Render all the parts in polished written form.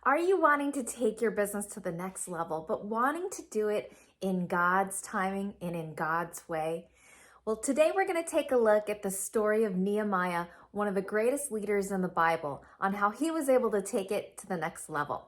Are you wanting to take your business to the next level, but wanting to do it in God's timing and in God's way? Well, today we're going to take a look at the story of Nehemiah, one of the greatest leaders in the Bible, on how he was able to take it to the next level.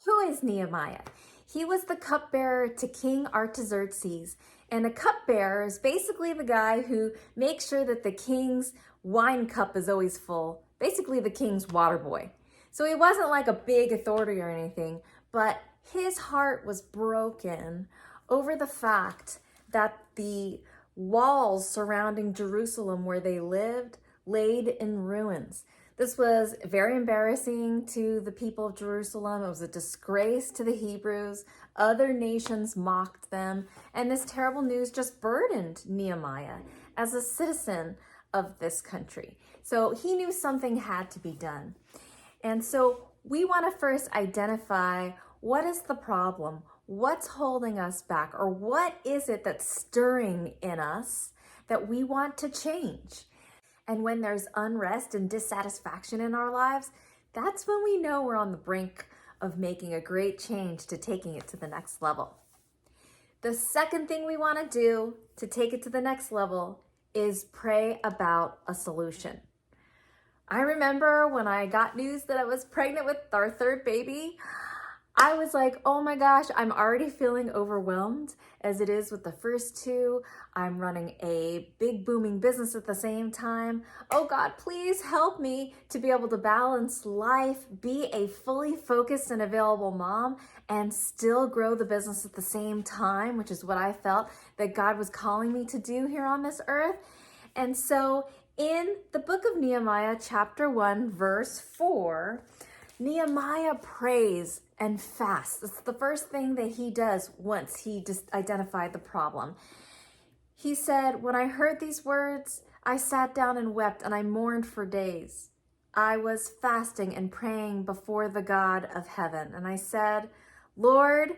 Who is Nehemiah? He was the cupbearer to King Artaxerxes, and a cupbearer is basically the guy who makes sure that the king's wine cup is always full, basically the king's water boy. So he wasn't like a big authority or anything, but his heart was broken over the fact that the walls surrounding Jerusalem where they lived laid in ruins. This was very embarrassing to the people of Jerusalem. It was a disgrace to the Hebrews. Other nations mocked them, and this terrible news just burdened Nehemiah as a citizen of this country. So he knew something had to be done. And so we want to first identify what is the problem, what's holding us back, or what is it that's stirring in us that we want to change. And when there's unrest and dissatisfaction in our lives, that's when we know we're on the brink of making a great change to taking it to the next level. The second thing we want to do to take it to the next level is pray about a solution. I remember when I got news that I was pregnant with our third baby, I was like, oh my gosh, I'm already feeling overwhelmed as it is with the first two. I'm running a big booming business at the same time. Oh God, please help me to be able to balance life, be a fully focused and available mom, and still grow the business at the same time, which is what I felt that God was calling me to do here on this earth. And so in the book of Nehemiah, chapter 1, verse 4, Nehemiah prays and fasts. It's the first thing that he does once he just identified the problem. He said, when I heard these words, I sat down and wept and I mourned for days. I was fasting and praying before the God of heaven. And I said, Lord,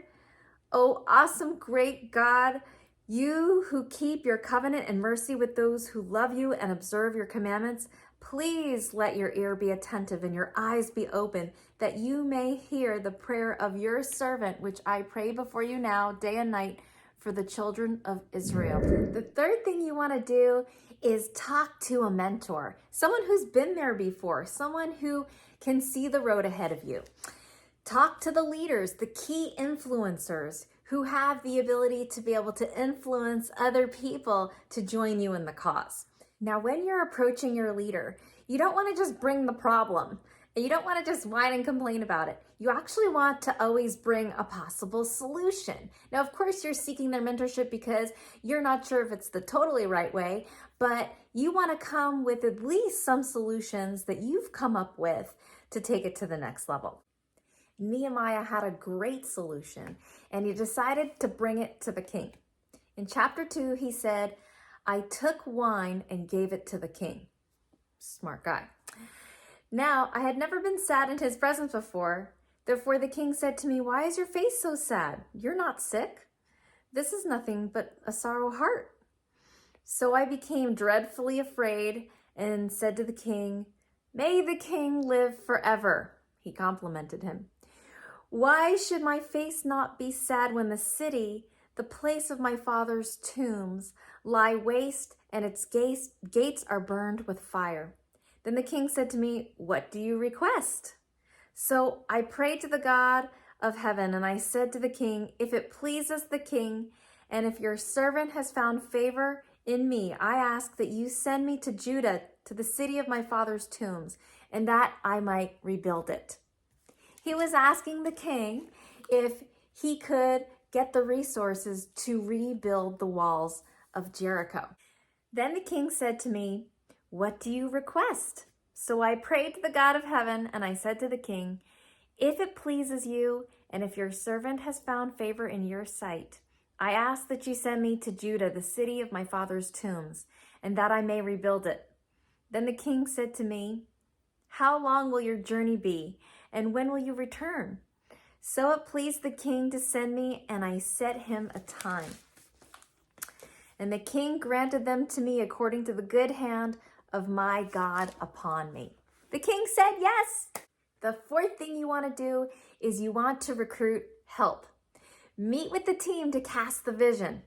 oh awesome, great God, you who keep your covenant and mercy with those who love you and observe your commandments, please let your ear be attentive and your eyes be open, that you may hear the prayer of your servant, which I pray before you now, day and night, for the children of Israel. The third thing you want to do is talk to a mentor, someone who's been there before, someone who can see the road ahead of you. Talk to the leaders, the key influencers who have the ability to be able to influence other people to join you in the cause. Now, when you're approaching your leader, you don't want to just bring the problem and you don't want to just whine and complain about it. You actually want to always bring a possible solution. Now, of course, you're seeking their mentorship because you're not sure if it's the totally right way, but you want to come with at least some solutions that you've come up with to take it to the next level. Nehemiah had a great solution and he decided to bring it to the king. In chapter 2, he said, I took wine and gave it to the king. Smart guy. Now, I had never been sad in his presence before. Therefore, the king said to me, why is your face so sad? You're not sick. This is nothing but a sorrow heart. So I became dreadfully afraid and said to the king, may the king live forever. He complimented him. Why should my face not be sad when the city, the place of my father's tombs, lie waste and its gates are burned with fire? Then the king said to me, what do you request? So I prayed to the God of heaven and I said to the king, if it pleases the king and if your servant has found favor in me, I ask that you send me to Judah, to the city of my father's tombs, and that I might rebuild it. He was asking the king if he could get the resources to rebuild the walls of Jericho. Then the king said to me, what do you request? So I prayed to the God of heaven and I said to the king, if it pleases you and if your servant has found favor in your sight, I ask that you send me to Judah, the city of my father's tombs, and that I may rebuild it. Then the king said to me, how long will your journey be, and when will you return? So it pleased the king to send me, and I set him a time. And the king granted them to me according to the good hand of my God upon me. The king said yes. The fourth thing you want to do is you want to recruit help. Meet with the team to cast the vision.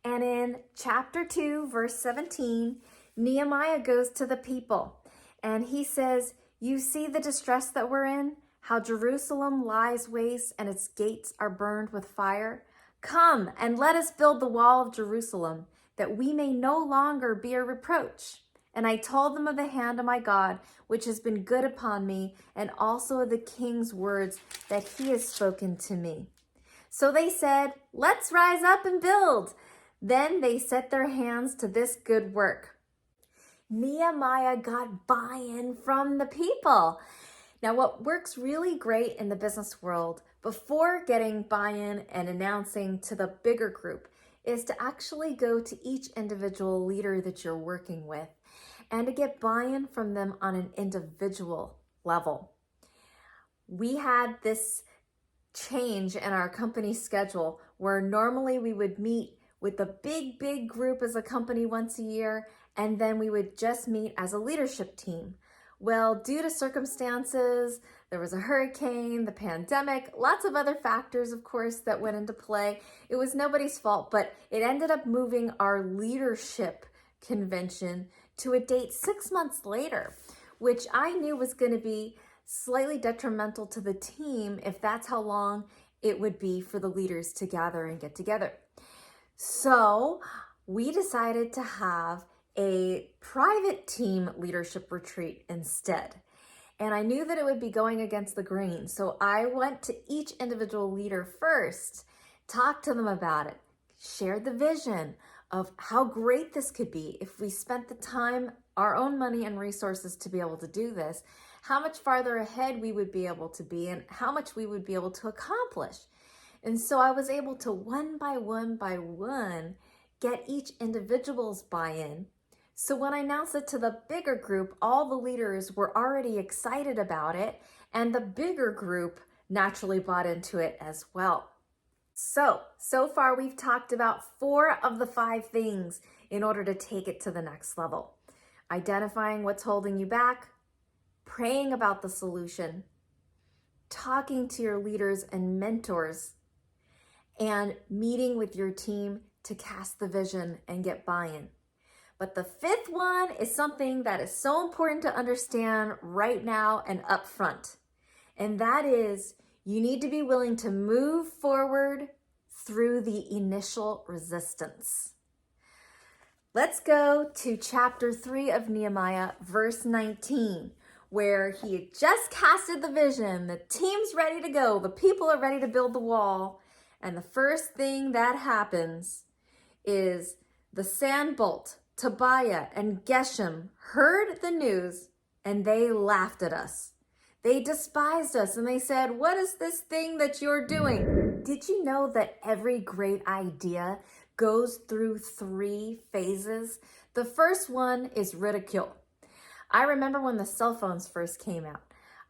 And in chapter 2, verse 17, Nehemiah goes to the people and he says, "You see the distress that we're in, how Jerusalem lies waste and its gates are burned with fire? Come and let us build the wall of Jerusalem, that we may no longer be a reproach." And I told them of the hand of my God, which has been good upon me, and also of the king's words that he has spoken to me. So they said, "Let's rise up and build." Then they set their hands to this good work. Nehemiah got buy-in from the people. Now, what works really great in the business world before getting buy-in and announcing to the bigger group is to actually go to each individual leader that you're working with and to get buy-in from them on an individual level. We had this change in our company schedule where normally we would meet with the big group as a company once a year, and then we would just meet as a leadership team. Well, due to circumstances, there was a hurricane, the pandemic, lots of other factors, of course, that went into play. It was nobody's fault, but it ended up moving our leadership convention to a date 6 months later, which I knew was going to be slightly detrimental to the team if that's how long it would be for the leaders to gather and get together. So we decided to have a private team leadership retreat instead. And I knew that it would be going against the grain. So I went to each individual leader first, talked to them about it, shared the vision of how great this could be if we spent the time, our own money and resources to be able to do this, how much farther ahead we would be able to be and how much we would be able to accomplish. And so I was able to one by one get each individual's buy-in. So when I announced it to the bigger group, all the leaders were already excited about it, and the bigger group naturally bought into it as well. So far we've talked about 4 of the 5 things in order to take it to the next level. Identifying what's holding you back, praying about the solution, talking to your leaders and mentors, and meeting with your team to cast the vision and get buy-in. But the 5th one is something that is so important to understand right now and up front. And that is, you need to be willing to move forward through the initial resistance. Let's go to chapter 3 of Nehemiah, verse 19, where he had just casted the vision. The team's ready to go. The people are ready to build the wall. And the first thing that happens is the Sanballat, Tobiah, and Geshem heard the news and they laughed at us. They despised us and they said, "What is this thing that you're doing?" Did you know that every great idea goes through 3 phases? The first one is ridicule. I remember when the cell phones first came out.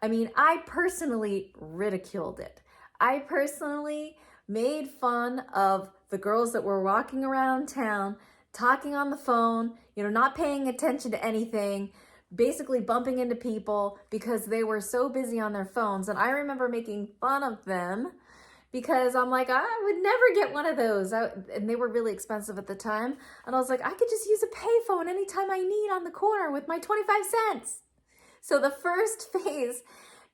I personally ridiculed it. I personally made fun of the girls that were walking around town, talking on the phone, not paying attention to anything, basically bumping into people because they were so busy on their phones. And I remember making fun of them because I'm like, I would never get one of those. And they were really expensive at the time. And I was like, I could just use a payphone anytime I need on the corner with my 25 cents. So the first phase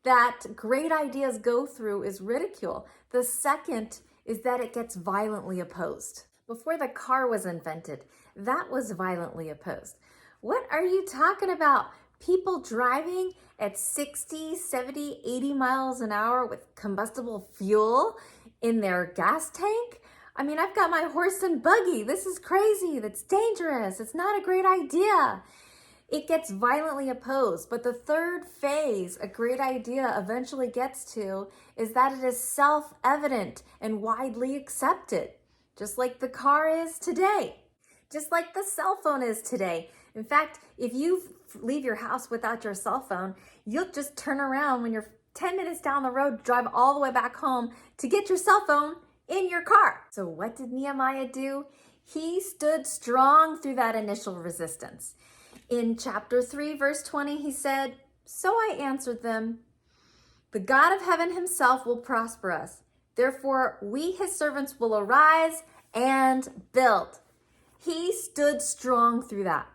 that great ideas go through is ridicule. The second is that it gets violently opposed. Before the car was invented, that was violently opposed. What are you talking about? People driving at 60, 70, 80 miles an hour with combustible fuel in their gas tank? I've got my horse and buggy. This is crazy. That's dangerous. It's not a great idea. It gets violently opposed. But the third phase a great idea eventually gets to is that it is self-evident and widely accepted, just like the car is today, just like the cell phone is today. In fact, if you leave your house without your cell phone, you'll just turn around when you're 10 minutes down the road, drive all the way back home to get your cell phone in your car. So what did Nehemiah do? He stood strong through that initial resistance. In chapter 3, verse 20, he said, "So I answered them, The God of heaven himself will prosper us. Therefore, we, his servants, will arise and build. He stood strong through that.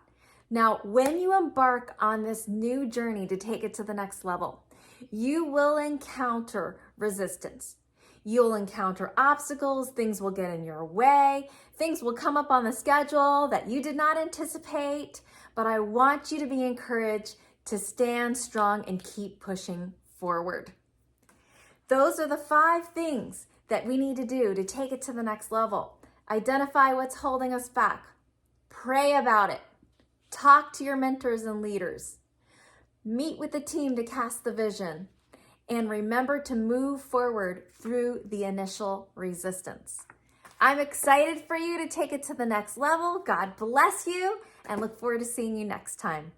Now, when you embark on this new journey to take it to the next level, you will encounter resistance. You'll encounter obstacles, things will get in your way, things will come up on the schedule that you did not anticipate, but I want you to be encouraged to stand strong and keep pushing forward. Those are the 5 things that we need to do to take it to the next level. Identify what's holding us back. Pray about it. Talk to your mentors and leaders. Meet with the team to cast the vision. And remember to move forward through the initial resistance. I'm excited for you to take it to the next level. God bless you, and look forward to seeing you next time.